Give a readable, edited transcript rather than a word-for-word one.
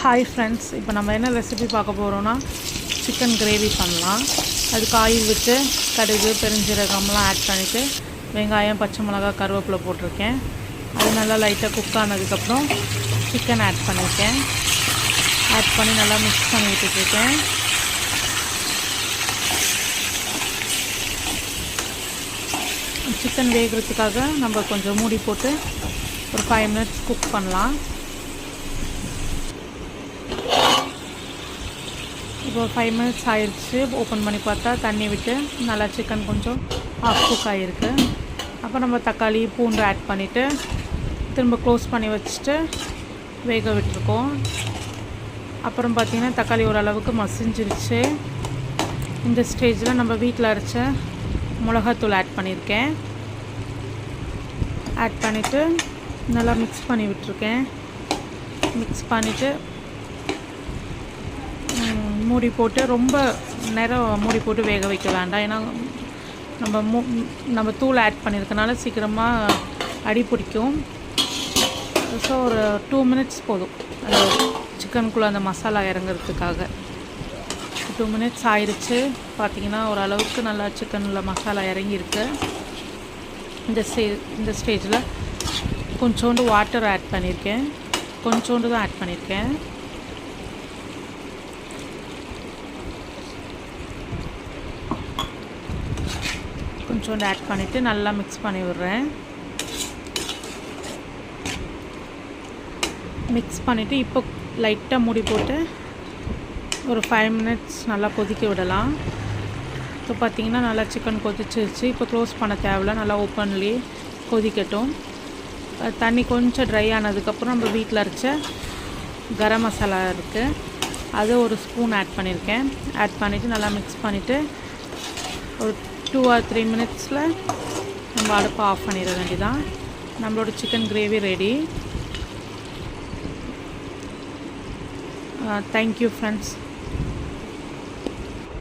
Hi friends, இப்போ நம்ம என்ன ரெசிபி பார்க்க போகிறோன்னா சிக்கன் கிரேவி பண்ணலாம். அதுக்கு ஆயில் விட்டு கடுகு பெருஞ்சீரகம்லாம் ஆட் பண்ணிவிட்டு வெங்காயம் பச்சை மிளகா கருவேப்பிலை போட்டிருக்கேன். அது நல்லா லைட்டாக குக் ஆனதுக்கப்புறம் சிக்கன் ஆட் பண்ணியிருக்கேன். ஆட் பண்ணி நல்லா மிக்ஸ் பண்ணி விட்டுட்ருக்கேன். சிக்கன் வேகிறதுக்காக நம்ம கொஞ்சம் மூடி போட்டு ஒரு 5 மினிட்ஸ் குக் பண்ணலாம். இப்போ 5 மினிட்ஸ் ஆயிடுச்சு. ஓப்பன் பண்ணி பார்த்தா தண்ணி விட்டு நல்லா சிக்கன் கொஞ்சம் ஆஃப் குக் ஆகிருக்கு. அப்போ நம்ம தக்காளி பூண்டு ஆட் பண்ணிவிட்டு திரும்ப க்ளோஸ் பண்ணி வச்சுட்டு வேக விட்டுருக்கோம். அப்புறம் பார்த்திங்கன்னா தக்காளி ஓரளவுக்கு மசிஞ்சிருச்சு. இந்த ஸ்டேஜில் நம்ம வீட்டில் அரைச்ச மிளகாத்தூள் ஆட் பண்ணியிருக்கேன். ஆட் பண்ணிவிட்டு நல்லா மிக்ஸ் பண்ணி விட்டுருக்கேன். மிக்ஸ் பண்ணிவிட்டு மூடி போட்டு ரொம்ப நேரம் மூடி போட்டு வேக வைக்க வேண்டாம். ஏன்னா நம்ம தூள் ஆட் பண்ணியிருக்கனால சீக்கிரமாக அடி பிடிக்கும். ஸோ ஒரு 2 மினிட்ஸ் போதும் அந்த சிக்கனுக்குள்ளே அந்த மசாலா இறங்குறதுக்காக. 2 மினிட்ஸ் ஆயிடுச்சு. பார்த்திங்கன்னா ஓரளவுக்கு நல்லா சிக்கனில் மசாலா இறங்கியிருக்கு. இந்த ஸ்டேஜில் கொஞ்சோண்டு வாட்டர் ஆட் பண்ணியிருக்கேன். கொஞ்சோண்டு தான் ஆட் பண்ணியிருக்கேன். கொஞ்சோண்டு ஆட் பண்ணிவிட்டு நல்லா மிக்ஸ் பண்ணி விடுறேன். மிக்ஸ் பண்ணிவிட்டு இப்போ லைட்டாக மூடி போட்டு ஒரு 5 மினிட்ஸ் நல்லா கொதிக்க விடலாம். இப்போ பார்த்திங்கன்னா நல்லா சிக்கன் கொதிச்சிருச்சு. இப்போ க்ளோஸ் பண்ண தேவையில்ல, நல்லா ஓப்பன்லேயே கொதிக்கட்டும். தண்ணி கொஞ்சம் ட்ரை ஆனதுக்கப்புறம் நம்ம வீட்டில் அரைச்ச கரம் மசாலா இருக்குது, அது ஒரு ஸ்பூன் ஆட் பண்ணியிருக்கேன். ஆட் பண்ணிவிட்டு நல்லா மிக்ஸ் பண்ணிவிட்டு ஒரு 2 or 3 மினிட்ஸில் நம்ம அடுப்பை ஆஃப் பண்ணிட வேண்டியதான். நம்மளோட chicken gravy ready. Thank you friends.